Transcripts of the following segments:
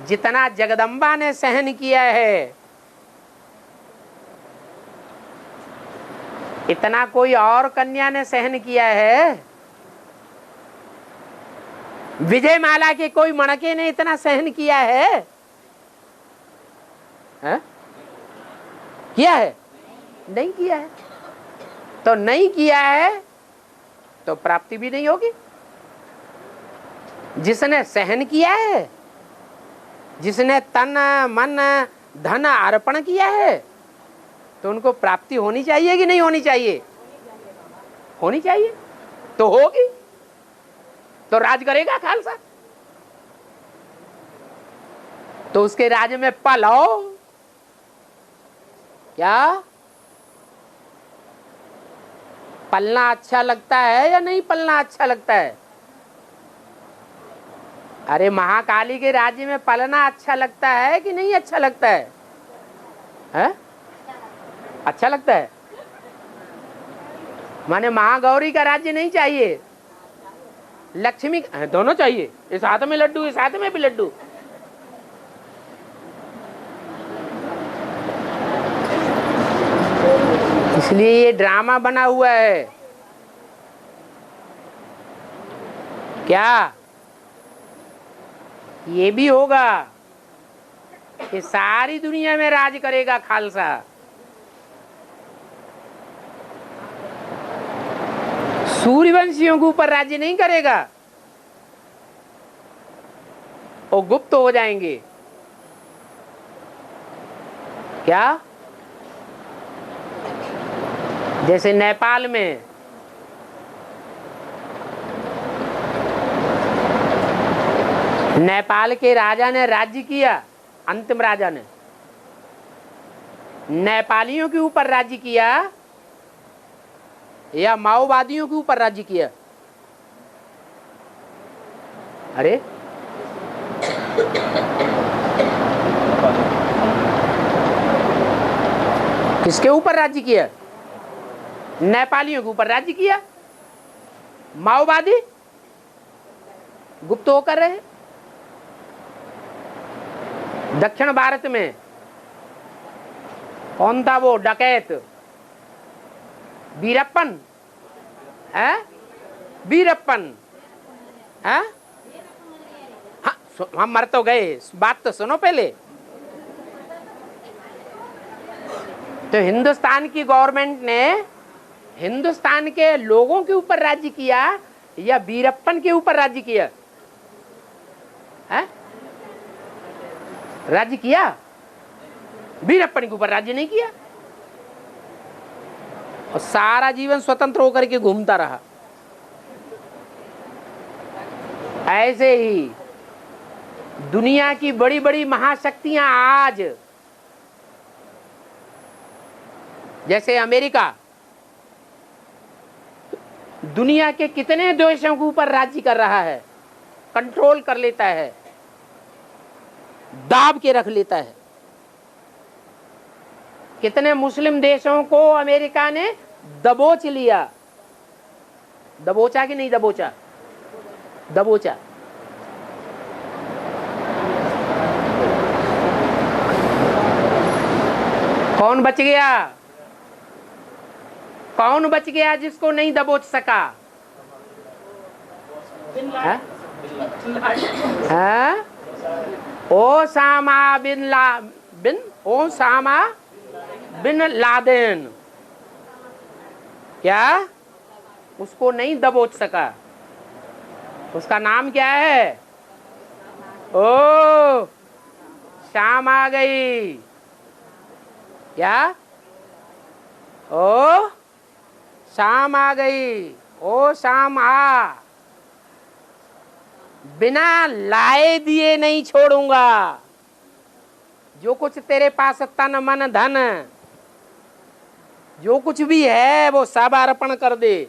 जितना जगदम्बा ने सहन किया है इतना कोई और कन्या ने सहन किया है? विजय माला के कोई मणके ने इतना सहन किया है? है? किया है? नहीं किया है। तो नहीं किया है तो प्राप्ति भी नहीं होगी। जिसने सहन किया है, जिसने तन मन धन अर्पण किया है, तो उनको प्राप्ति होनी चाहिए कि नहीं होनी चाहिए? होनी चाहिए। तो होगी तो राज करेगा खालसा। तो उसके राज्य में पलो क्या? पलना अच्छा लगता है या नहीं पलना अच्छा लगता है? अरे महाकाली के राज्य में पलना अच्छा लगता है कि नहीं अच्छा लगता है? हैं? अच्छा लगता है। माने महागौरी का राज्य नहीं चाहिए, लक्ष्मी दोनों चाहिए। इस हाथ में लड्डू, इस हाथ में भी लड्डू। इसलिए ये ड्रामा बना हुआ है। क्या ये भी होगा कि सारी दुनिया में राज करेगा खालसा? सूर्यवंशियों के ऊपर राज्य नहीं करेगा, वो गुप्त हो जाएंगे। क्या? जैसे नेपाल में नेपाल के राजा ने राज्य किया, अंतिम राजा ने नेपालियों के ऊपर राज्य किया या माओवादियों के ऊपर राज्य किया? अरे किसके ऊपर राज्य किया? नेपालियों के ऊपर राज्य किया। माओवादी गुप्त होकर रहे। दक्षिण भारत में कौन था वो डकैत? वीरप्पन है? वीरप्पन है? हाँ, हम मर तो गए, बात तो सुनो पहले। तो हिंदुस्तान की गवर्नमेंट ने हिंदुस्तान के लोगों के ऊपर राज्य किया या वीरप्पन के ऊपर राज्य किया? है? राज्य किया, वीरप्पन के ऊपर राज्य नहीं किया। और सारा जीवन स्वतंत्र होकर के घूमता रहा। ऐसे ही दुनिया की बड़ी बड़ी महाशक्तियां आज, जैसे अमेरिका, दुनिया के कितने देशों के ऊपर राज्य कर रहा है, कंट्रोल कर लेता है, दाब के रख लेता है। कितने मुस्लिम देशों को अमेरिका ने दबोच लिया। दबोचा कि नहीं दबोचा? दबोचा। कौन बच गया? कौन बच गया जिसको नहीं दबोच सका? है? Osama bin Laden. क्या? उसको नहीं दबोच सका। उसका नाम क्या है? ओ शाम आ गई। क्या? ओ शाम आ गई। ओ शाम आ, बिना लाए दिए नहीं छोड़ूंगा। जो कुछ तेरे पास तन मन धन जो कुछ भी है वो सब अर्पण कर दे।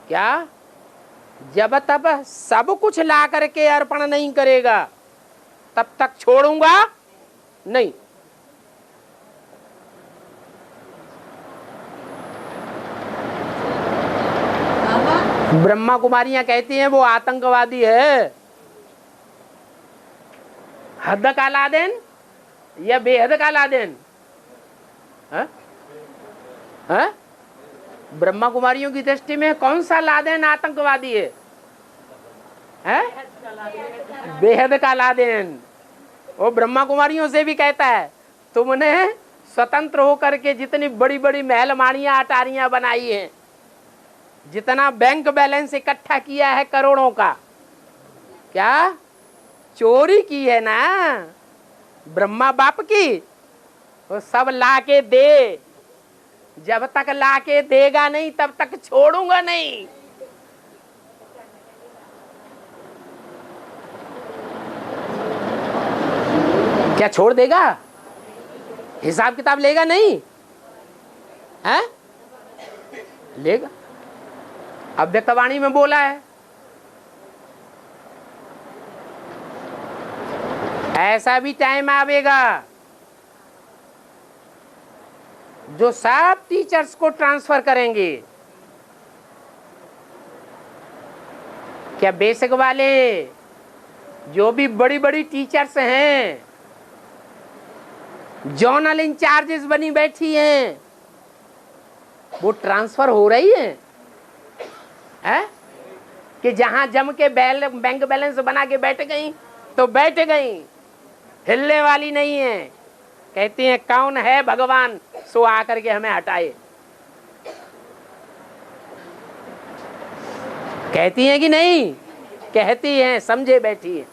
क्या? जब तब सब कुछ ला करके अर्पण नहीं करेगा तब तक छोड़ूंगा नहीं। ब्रह्मा कुमारियां कहती हैं वो आतंकवादी है। हद का लादेन या बेहद का लादेन? ब्रह्मा कुमारियों की दृष्टि में कौन सा लादेन आतंकवादी है? बेहद का लादेन। वो ब्रह्मा कुमारियों से भी कहता है तुमने स्वतंत्र होकर के जितनी बड़ी बड़ी महल माड़ियां अटारियां बनाई हैं, जितना बैंक बैलेंस इकट्ठा किया है करोड़ों का, क्या चोरी की है ना ब्रह्मा बाप की? वो सब ला के दे, जब तक ला के देगा नहीं तब तक छोड़ूंगा नहीं। क्या छोड़ देगा? हिसाब किताब लेगा नहीं है? लेगा। अव्यक्तवाणी में बोला है ऐसा भी टाइम आवेगा जो सब टीचर्स को ट्रांसफर करेंगे। क्या बेसिक वाले जो भी बड़ी बड़ी टीचर्स हैं, जोनल इंचार्जेस बनी बैठी हैं, वो ट्रांसफर हो रही है? कि जहां जम के बैंक बैलेंस बना के बैठ गई तो बैठ गई, हिलने वाली नहीं है। कहती हैं कौन है भगवान सो आकर के हमें हटाए। कहती हैं कि नहीं? कहती हैं, समझे बैठी है।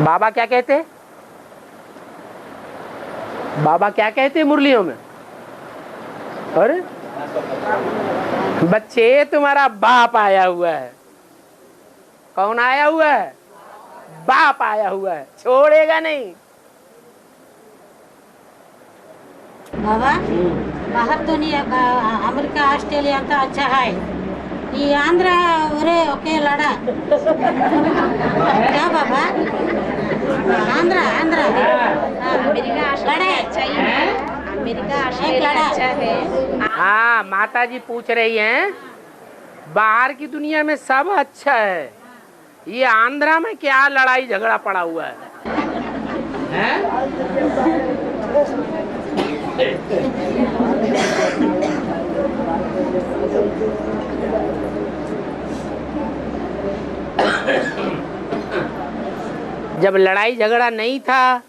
बाबा क्या कहते? बाबा क्या कहते मुरलियों में? अरे बच्चे तुम्हारा बाप आया हुआ है। कौन आया हुआ है? बाप आया हुआ है, छोड़ेगा नहीं। बाबा बाहर दुनिया अमेरिका ऑस्ट्रेलिया अंत अच्छा है, ये आंध्र ओरे ओके लड़ा क्या बाबा? आंध्र आंध्र अमेरिका ऑस्ट्रेलिया अच्छा ही है। अमेरिका ऑस्ट्रेलिया अच्छा है। हाँ, माता जी पूछ रही हैं बाहर की दुनिया में सब अच्छा है, ये आंध्रा में क्या लड़ाई झगड़ा पड़ा हुआ है? जब लड़ाई झगड़ा नहीं था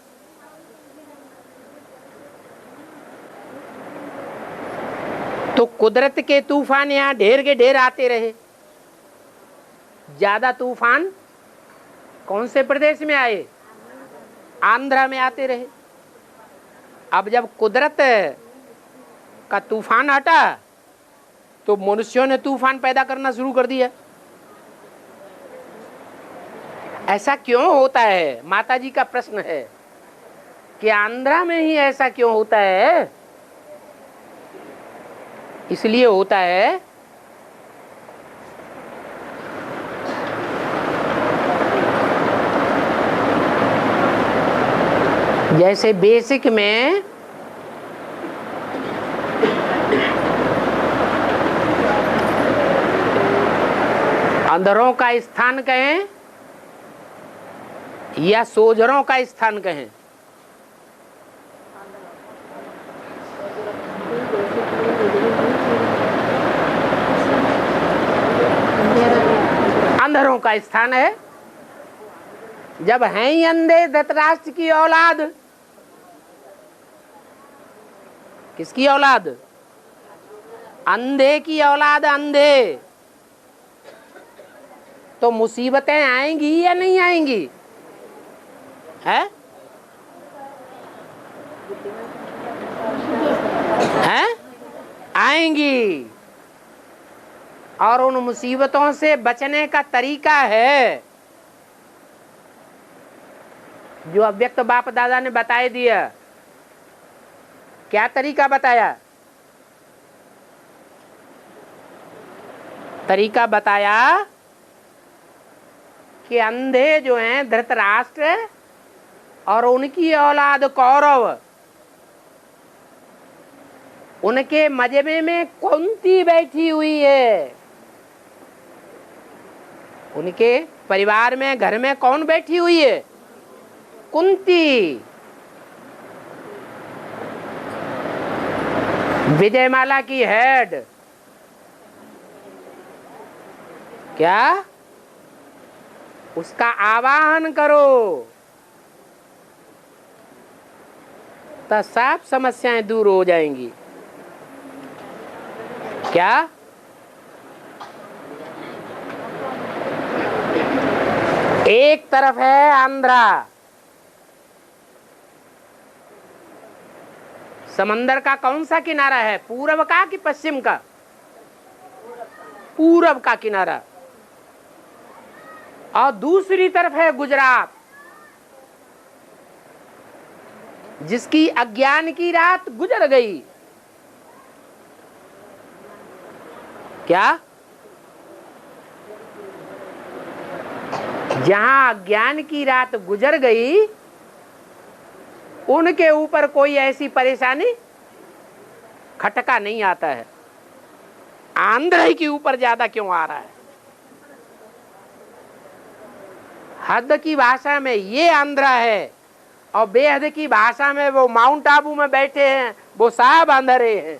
तो कुदरत के तूफान यहाँ ढेर के ढेर आते रहे। ज्यादा तूफान कौन से प्रदेश में आए? आंध्रा में आते रहे। अब जब कुदरत का तूफान हटा तो मनुष्यों ने तूफान पैदा करना शुरू कर दिया। ऐसा क्यों होता है? माता जी का प्रश्न है कि आंध्रा में ही ऐसा क्यों होता है? इसलिए होता है जैसे बेसिक में अंधरों का स्थान कहें या सोजरों का स्थान कहें, अंधरों का स्थान है। जब हैं ही अंधे धृतराष्ट्र की औलाद, किसकी औलाद? अंधे की औलाद, अंधे, तो मुसीबतें आएंगी या नहीं आएंगी? है? हैं? आएंगी। और उन मुसीबतों से बचने का तरीका है जो अव्यक्त बाप दादा ने बताए दिया। क्या तरीका बताया? तरीका बताया कि अंधे जो हैं धृतराष्ट्र और उनकी औलाद कौरव, उनके मजबे में कुंती बैठी हुई है। उनके परिवार में, घर में कौन बैठी हुई है? कुंती। विजयमाला की हेड क्या? उसका आवाहन करो तो सब समस्याएं दूर हो जाएंगी। क्या? एक तरफ है आंध्रा, समंदर का कौन सा किनारा है? पूर्व का कि पश्चिम का? पूरब का किनारा। और दूसरी तरफ है गुजरात, जिसकी अज्ञान की रात गुजर गई। क्या? जहां अज्ञान की रात गुजर गई, उनके ऊपर कोई ऐसी परेशानी, खटका नहीं आता है। आंध्र ही के ऊपर ज्यादा क्यों आ रहा है? हद की भाषा में ये आंध्रा है, और बेहद की भाषा में वो माउंट आबू में बैठे हैं, वो साहब आंध्रे हैं।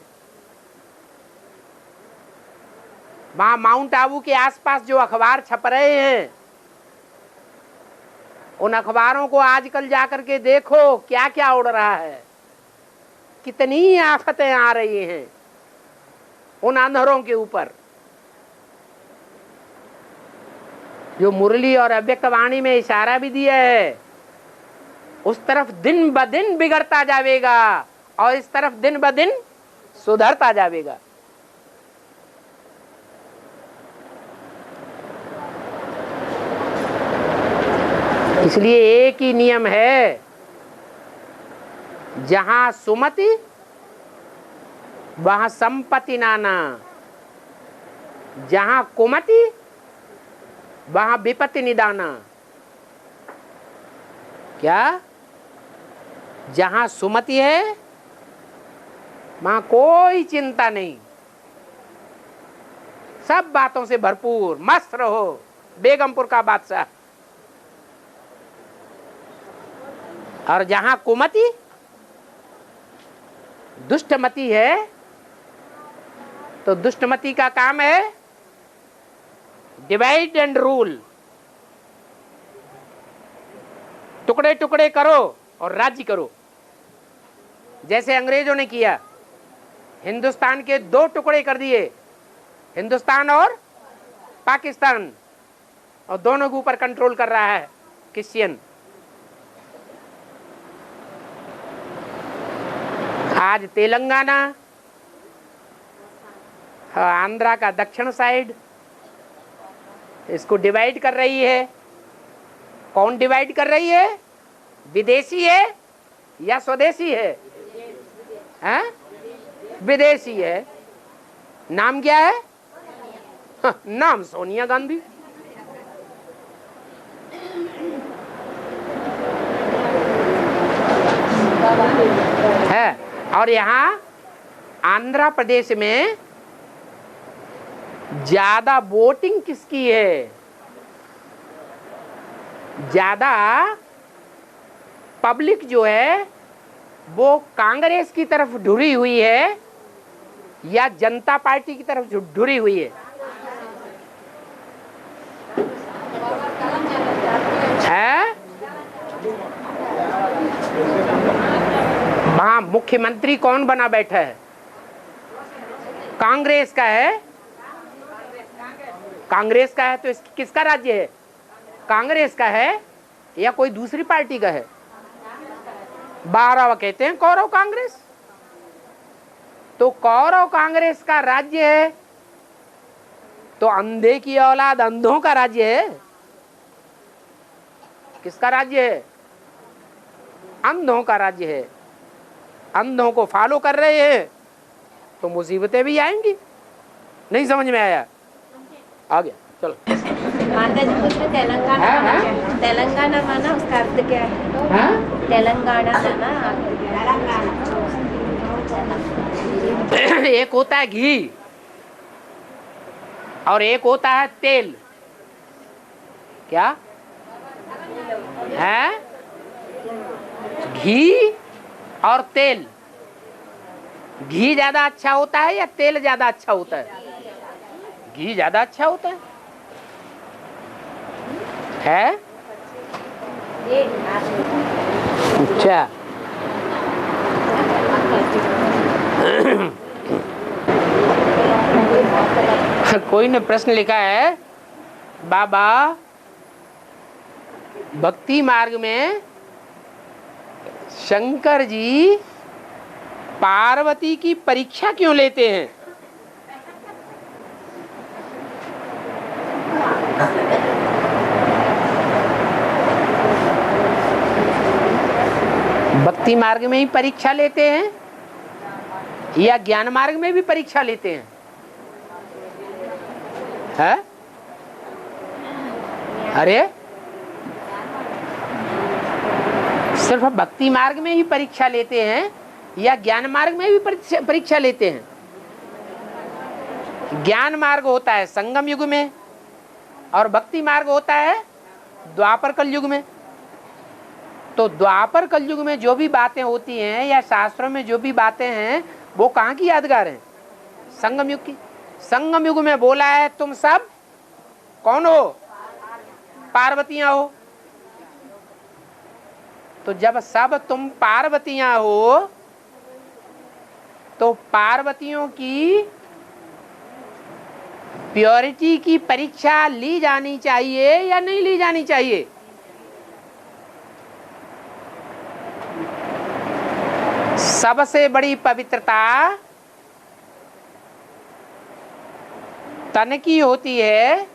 वहां माउंट आबू के आसपास जो अखबार छप रहे हैं, उन अखबारों को आजकल जाकर के देखो क्या क्या उड़ रहा है, कितनी आफतें आ रही हैं उन आंध्रों के ऊपर। जो मुरली और अव्यक्त वाणी में इशारा भी दिया है, उस तरफ दिन ब दिन बिगड़ता जाएगा और इस तरफ दिन ब दिन सुधरता जाएगा। इसलिए एक ही नियम है, जहां सुमति वहां संपत्ति नाना, जहां कुमति वहां विपत्ति निदाना। क्या? जहां सुमति है वहां कोई चिंता नहीं, सब बातों से भरपूर, मस्त रहो, बेगमपुर का बादशाह। और जहां कुमति, दुष्टमति है, तो दुष्टमति का काम है डिवाइड एंड रूल, टुकड़े टुकड़े करो और राज्य करो। जैसे अंग्रेजों ने किया, हिंदुस्तान के 2 टुकड़े कर दिए, हिंदुस्तान और पाकिस्तान, और दोनों के ऊपर कंट्रोल कर रहा है क्रिश्चियन। आज तेलंगाना, आंध्रा का दक्षिण साइड, इसको डिवाइड कर रही है। कौन डिवाइड कर रही है? विदेशी है या स्वदेशी है? हैं? विदेशी है। नाम क्या है? नाम सोनिया गांधी। है। और यहाँ आंध्र प्रदेश में ज्यादा वोटिंग किसकी है? ज्यादा पब्लिक जो है वो कांग्रेस की तरफ ढुरी हुई है या जनता पार्टी की तरफ ढुरी हुई है? वहां मुख्यमंत्री कौन बना बैठा है? कांग्रेस का है। कांग्रेस का है तो किसका राज्य है? कांग्रेस का है या कोई दूसरी पार्टी का है? 12 कहते हैं कौरव कांग्रेस। तो कौरव कांग्रेस का राज्य है, तो अंधे की औलाद अंधों का राज्य है। किसका राज्य है? अंधों का राज्य है। अंधों को फॉलो कर रहे हैं तो मुसीबतें भी आएंगी। नहीं समझ में आया? आ गया, चलो। माता जी पूछ रहे तेलंगाना माना क्या है? तेलंगाना माना उसका अर्थ क्या है? तेलंगाना माना एक होता है घी और एक होता है तेल। क्या है? घी और तेल। घी ज्यादा अच्छा होता है या तेल ज्यादा अच्छा होता है? घी ज्यादा अच्छा होता है? अच्छा। कोई ने प्रश्न लिखा है, बाबा भक्ति मार्ग में शंकर जी पार्वती की परीक्षा क्यों लेते हैं? भक्ति मार्ग में ही परीक्षा लेते हैं या ज्ञान मार्ग में भी परीक्षा लेते हैं? है? अरे सिर्फ भक्ति मार्ग में ही परीक्षा लेते हैं या ज्ञान मार्ग में भी परीक्षा लेते हैं? ज्ञान मार्ग होता है संगम युग में और भक्ति मार्ग होता है द्वापर कलयुग में। तो द्वापर कलयुग में जो भी बातें होती हैं या शास्त्रों में जो भी बातें हैं वो कहाँ की यादगार हैं? संगम युग की। संगम युग में बोला है तुम सब कौन हो? पार्वतियां हो। तो जब सब तुम पार्वतियां हो तो पार्वतियों की प्योरिटी की परीक्षा ली जानी चाहिए या नहीं ली जानी चाहिए? सबसे बड़ी पवित्रता तन की होती है,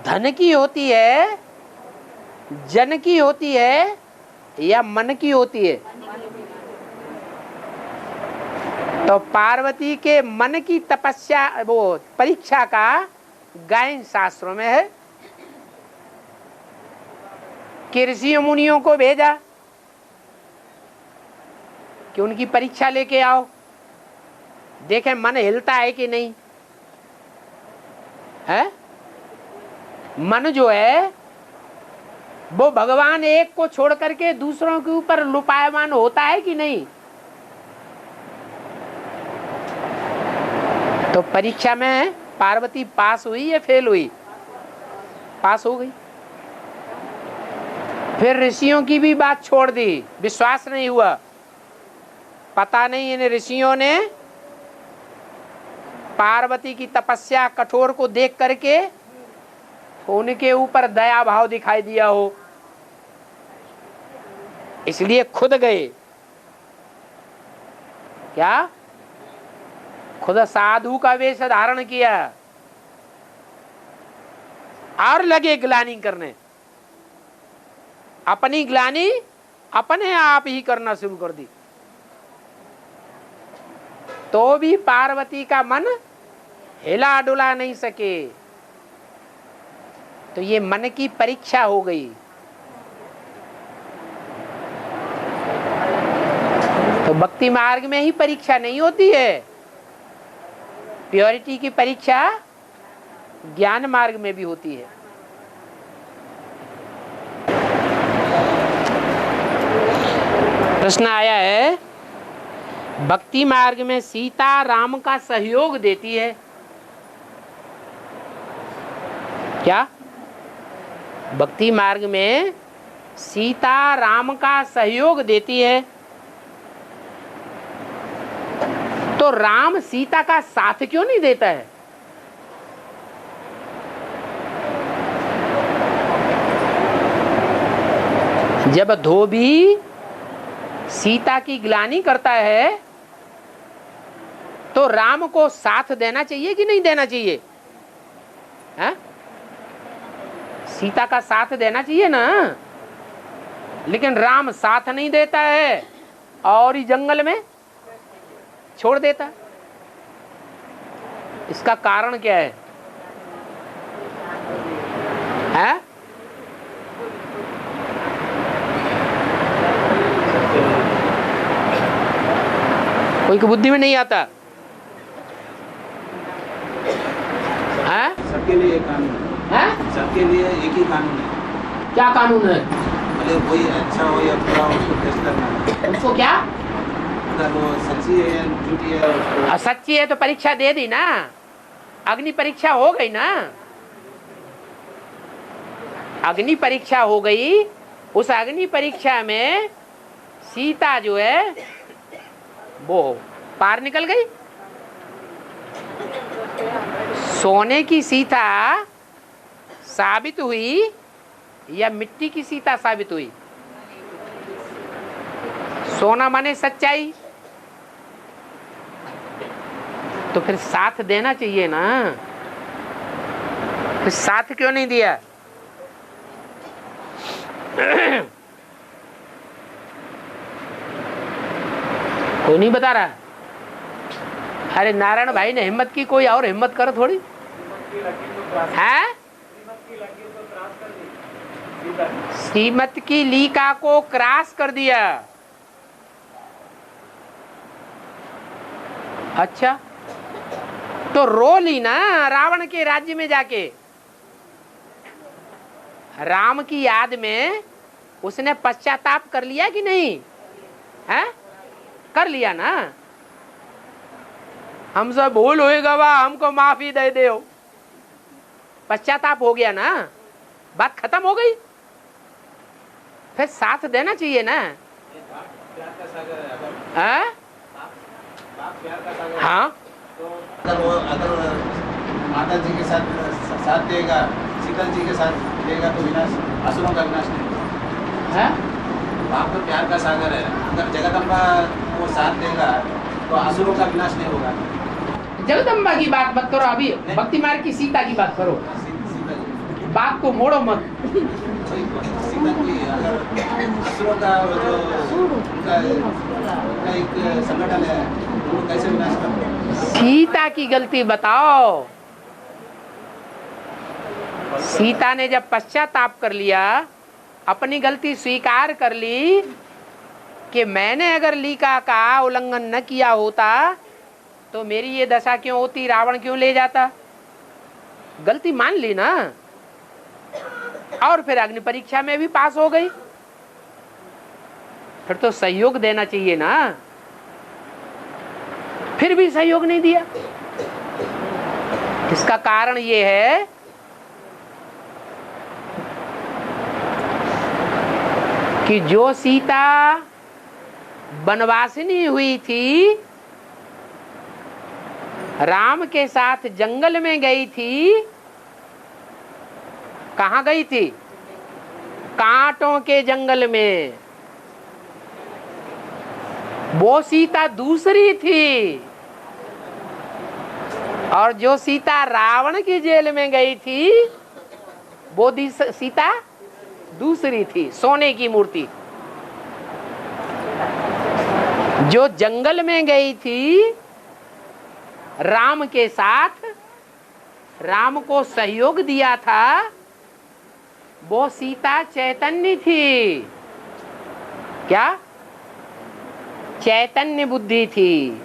धन की होती है, जन की होती है या मन की होती है? तो पार्वती के मन की तपस्या वो परीक्षा का गायन शास्त्रों में है कि ऋषि मुनियों को भेजा कि उनकी परीक्षा लेके आओ, देखें मन हिलता है कि नहीं है। मन जो है वो भगवान एक को छोड़ करके दूसरों के ऊपर लुपायमान होता है कि नहीं? तो परीक्षा में पार्वती पास हुई या फेल हुई? पास हो गई। फिर ऋषियों की भी बात छोड़ दी, विश्वास नहीं हुआ। पता नहीं इन ऋषियों ने पार्वती की तपस्या कठोर को देख करके उनके ऊपर दया भाव दिखाई दिया हो, इसलिए खुद गए। क्या? खुद साधु का वेश धारण किया और लगे ग्लानि करने। अपनी ग्लानि अपने आप ही करना शुरू कर दी। तो भी पार्वती का मन हिला डुला नहीं सके। तो ये मन की परीक्षा हो गई। तो भक्ति मार्ग में ही परीक्षा नहीं होती है, प्योरिटी की परीक्षा ज्ञान मार्ग में भी होती है। प्रश्न आया है, भक्ति मार्ग में सीता राम का सहयोग देती है क्या? भक्ति मार्ग में सीता राम का सहयोग देती है तो राम सीता का साथ क्यों नहीं देता है? जब धोबी सीता की ग्लानि करता है तो राम को साथ देना चाहिए कि नहीं देना चाहिए? है? सीता का साथ देना चाहिए ना, लेकिन राम साथ नहीं देता है और ही जंगल में छोड़ देता। इसका कारण क्या है? है? कोई की बुद्धि में नहीं आता है? सबके लिए कानून है। सबके लिए एक ही कानून है। क्या कानून है? भले कोई अच्छा हो या बुरा हो उसको टेस्ट करना है। उसको क्या? अगर वो सच्ची है या झूठी है उसको। सच्ची है तो परीक्षा दे दी ना, अग्नि परीक्षा हो गई ना, अग्नि परीक्षा हो गई। उस अग्नि परीक्षा में सीता जो है वो पार निकल गई। सोने की सीता साबित हुई या मिट्टी की सीता साबित हुई? सोना माने सच्चाई, तो फिर साथ देना चाहिए ना, फिर साथ क्यों नहीं दिया? कोई नहीं बता रहा। अरे नारायण भाई ने हिम्मत की, कोई और हिम्मत करो थोड़ी। है श्रीमत की लीका को क्रॉस कर दिया। अच्छा, तो रो ली ना रावण के राज्य में जाके। राम की याद में उसने पश्चाताप कर लिया कि नहीं? है कर लिया ना। हमसे भूल हुई गवा, हमको माफी दे दो। पश्चाताप हो गया ना, बात खत्म हो गई। फिर साथ देना चाहिए ना। हाँ हाँ, तो अगर माता जी के साथ देगा, सीता जी के साथ देगा तो विनाश, असुरों का विनाश नहीं होगा। है? बाप तो प्यार का सागर है। अगर जगदम्बा को साथ देगा तो असुरों का विनाश नहीं होगा। जगदम्बा की बात मत करो, अभी भक्ति मार्ग की सीता की बात करो। सीता जी बात को मोड़ो मत। सीता जी अगर असुरों का जो उनका एक संगठन है वो कैसे विनाश करते हैं? सीता की गलती बताओ। सीता ने जब पश्चाताप कर लिया, अपनी गलती स्वीकार कर ली कि मैंने अगर लीका का उल्लंघन न किया होता तो मेरी ये दशा क्यों होती, रावण क्यों ले जाता। गलती मान ली ना, और फिर अग्नि परीक्षा में भी पास हो गई। फिर तो सहयोग देना चाहिए ना, फिर भी सहयोग नहीं दिया। इसका कारण ये है कि जो सीता वनवासिनी हुई थी, राम के साथ जंगल में गई थी। कहाँ गई थी? कांटों के जंगल में। वो सीता दूसरी थी, और जो सीता रावण की जेल में गई थी वो सीता दूसरी थी, सोने की मूर्ति। जो जंगल में गई थी राम के साथ, राम को सहयोग दिया था, वो सीता चैतन्य थी। क्या? चैतन्य बुद्धि थी।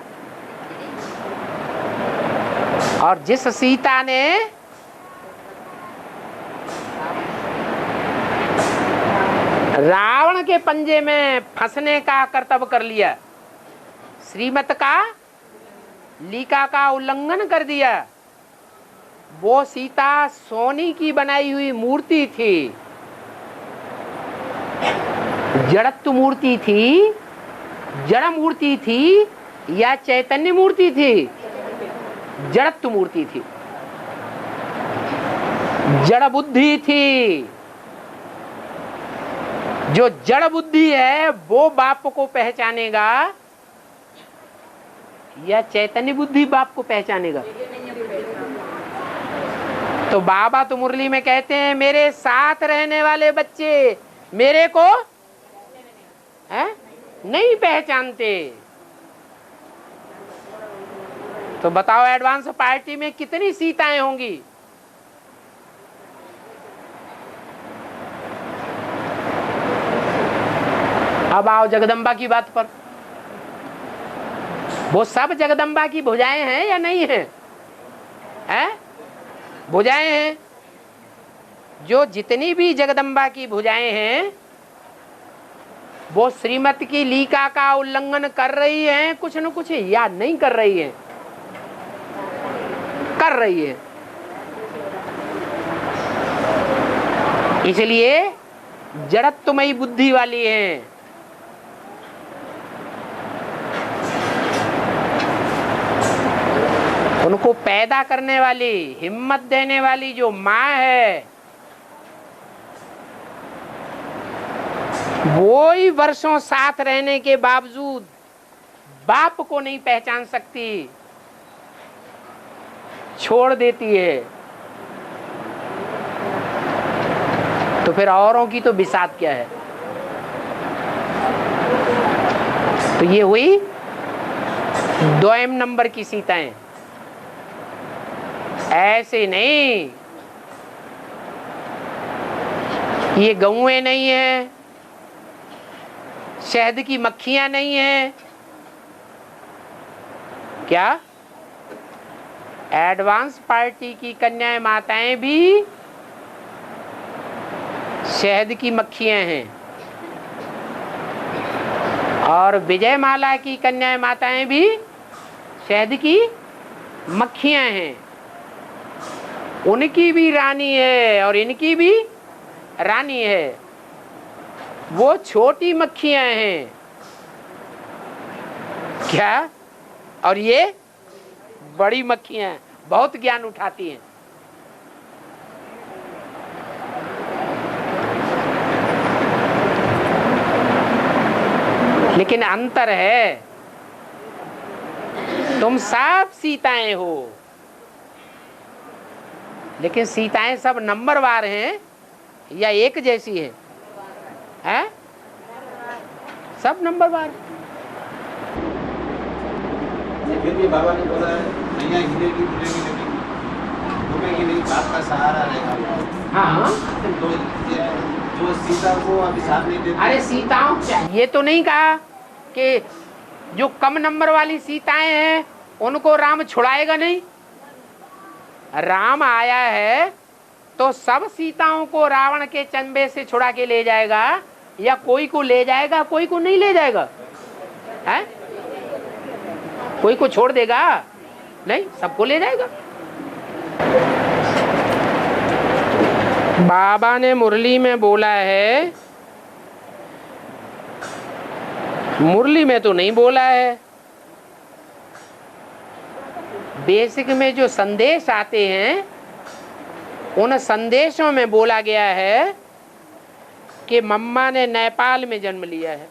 और जिस सीता ने रावण के पंजे में फंसने का कर्तव्य कर लिया, श्रीमत का लीका का उल्लंघन कर दिया, वो सीता सोने की बनाई हुई मूर्ति थी। जड़त्व मूर्ति थी, जड़ मूर्ति थी या चैतन्य मूर्ति थी? जड़त्व मूर्ति थी, जड़ बुद्धि थी। जो जड़ बुद्धि है वो बाप को पहचानेगा या चैतन्य बुद्धि बाप को पहचानेगा? तो बाबा तो मुरली में कहते हैं, मेरे साथ रहने वाले बच्चे मेरे को है नहीं पहचानते। तो बताओ एडवांस पार्टी में कितनी सीताएं होंगी? अब आओ जगदम्बा की बात पर। वो सब जगदम्बा की भुजाएं हैं या नहीं है? हैं? भुजाएं हैं। जो जितनी भी जगदम्बा की भुजाएं हैं वो श्रीमत की लीका का उल्लंघन कर रही हैं कुछ न कुछ, या नहीं कर रही हैं? कर रही है। इसलिए जड़त्वमयी बुद्धि वाली हैं। उनको पैदा करने वाली, हिम्मत देने वाली जो माँ है, वो ही वर्षों साथ रहने के बावजूद बाप को नहीं पहचान सकती, छोड़ देती है। तो फिर औरों की तो बिसात क्या है? तो ये हुई 2 नंबर की सीताएं। ऐसे नहीं, ये गौएं नहीं है, शहद की मक्खियां नहीं है। क्या एडवांस पार्टी की कन्याएं माताएं भी शहद की मक्खियां हैं, और विजयमाला की कन्याएं माताएं भी शहद की मक्खियां हैं। उनकी भी रानी है और इनकी भी रानी है। वो छोटी मक्खियां हैं क्या, और ये बड़ी मक्खियां हैं, बहुत ज्ञान उठाती हैं। लेकिन अंतर है, तुम सब सीताएं हो, लेकिन सीताएं सब नंबरवार हैं या एक जैसी है? हैं? सब नंबरवार। फिर भी बाबा ने बोला नैया हिलेगी डुलेगी लेकिन डूबेगी नहीं, बाप का सहारा रहेगा। हाँ, तो जो सीता को अभी साथ नहीं देती। अरे सीताओं, ये तो नहीं कहा कि जो कम नंबर वाली सीताएं हैं उनको राम छुड़ाएगा नहीं। राम आया है तो सब सीताओं को रावण के चंबे से छुड़ा के ले जाएगा, या कोई को ले जाएगा कोई को नहीं ले जाएगा? है? कोई को छोड़ देगा? नहीं, सबको ले जाएगा। बाबा ने मुरली में बोला है, मुरली में तो नहीं बोला है, बेसिक में जो संदेश आते हैं उन संदेशों में बोला गया है कि मम्मा ने नेपाल में जन्म लिया है।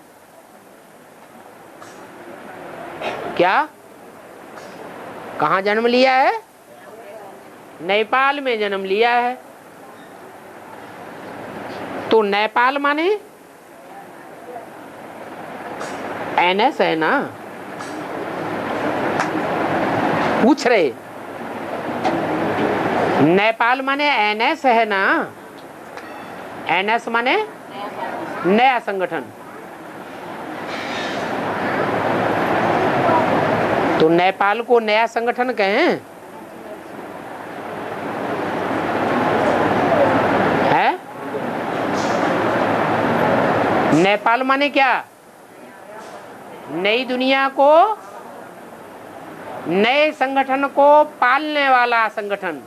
क्या? कहाँ जन्म लिया है? नेपाल में जन्म लिया है। तो नेपाल माने एनएस है ना? पूछ रहे, नेपाल माने एनएस है ना? एनएस माने नया संगठन। तो नेपाल को नया संगठन कहें? है? नेपाल माने क्या? नई दुनिया को, नए संगठन को पालने वाला संगठन।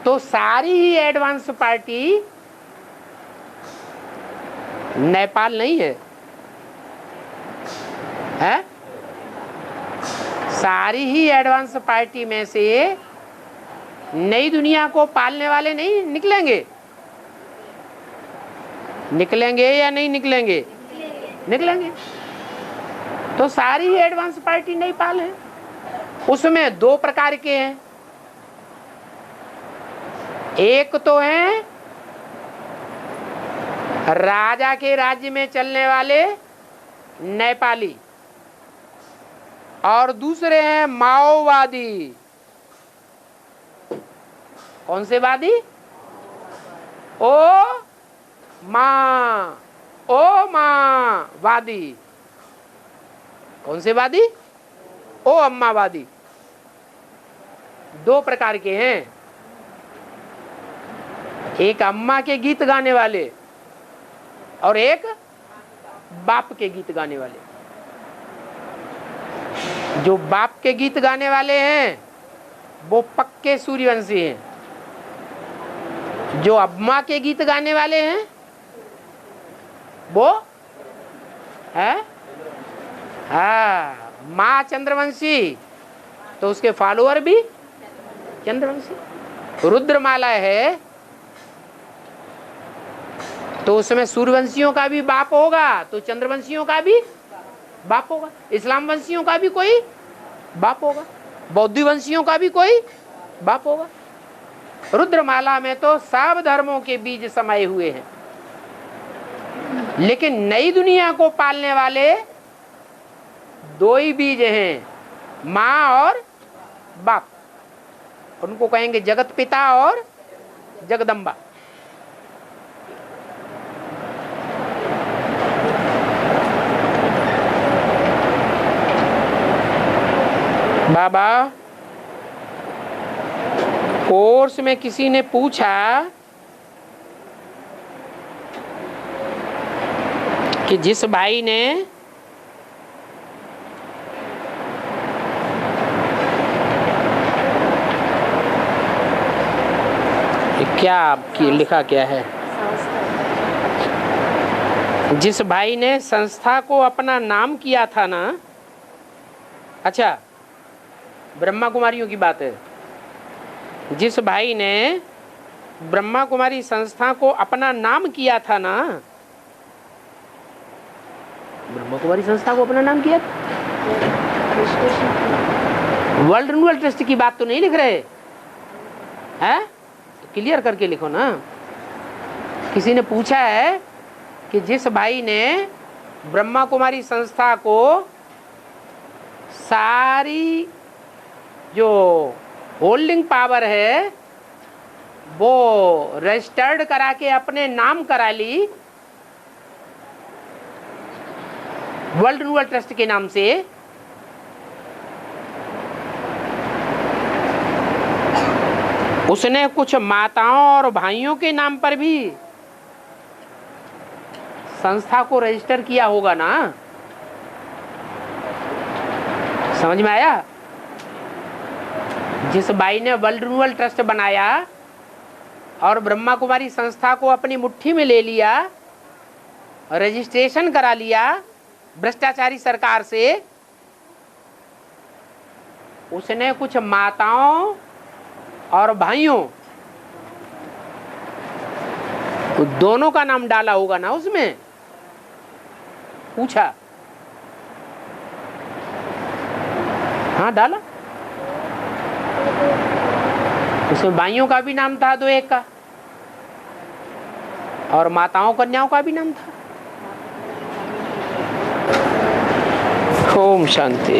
तो सारी ही एडवांस पार्टी नेपाल नहीं है, है? सारी ही एडवांस पार्टी में से नई दुनिया को पालने वाले नहीं निकलेंगे? निकलेंगे या नहीं निकलेंगे? निकलेंगे। तो सारी ही एडवांस पार्टी नहीं पाल है। उसमें 2 प्रकार के हैं। एक तो है राजा के राज्य में चलने वाले नेपाली, और दूसरे हैं माओवादी। कौन से वादी? ओ माँ, ओ माँ वादी। कौन से वादी? ओ अम्मावादी। 2 प्रकार के हैं। एक अम्मा के गीत गाने वाले और एक बाप के गीत गाने वाले। जो बाप के गीत गाने वाले हैं वो पक्के सूर्यवंशी हैं। जो अम्मा के गीत गाने वाले हैं वो है माँ चंद्रवंशी, तो उसके फॉलोअर भी चंद्रवंशी। रुद्रमाला है तो उसमें सूर्यवंशियों का भी बाप होगा तो चंद्रवंशियों का भी बाप होगा। इस्लाम वंशियों का भी कोई बाप होगा, बौद्ध वंशियों का भी कोई बाप होगा। रुद्रमाला में तो सब धर्मों के बीज समाये हुए हैं। लेकिन नई दुनिया को पालने वाले दो ही बीज हैं, माँ और बाप। उनको कहेंगे जगत पिता और जगदम्बा। बाबा, कोर्स में किसी ने पूछा कि जिस भाई ने क्या आपकी लिखा क्या है, जिस भाई ने संस्था को अपना नाम किया था ना, अच्छा ब्रह्मा कुमारियों की बात है। जिस भाई ने ब्रह्मा कुमारी संस्था को अपना नाम किया था ना, ब्रह्मा कुमारी संस्था को अपना नाम किया था। वर्ल्ड रिन्यूअल ट्रस्ट की बात तो नहीं लिख रहे हैं, तो क्लियर करके लिखो ना। किसी ने पूछा है कि जिस भाई ने ब्रह्मा कुमारी संस्था को सारी जो होल्डिंग पावर है वो रजिस्टर्ड करा के अपने नाम करा ली वर्ल्ड रिन्यूअल ट्रस्ट के नाम से, उसने कुछ माताओं और भाइयों के नाम पर भी संस्था को रजिस्टर किया होगा ना। समझ में आया? जिस भाई ने वर्ल्ड रिन्यूअल ट्रस्ट बनाया और ब्रह्मा कुमारी संस्था को अपनी मुट्ठी में ले लिया, रजिस्ट्रेशन करा लिया भ्रष्टाचारी सरकार से, उसने कुछ माताओं और भाइयों दोनों का नाम डाला होगा ना उसमें। पूछा, हाँ डाला। उसमें भाइयों का भी नाम था, 2-1 का, और माताओं कन्याओं का भी नाम था। ओम शांति।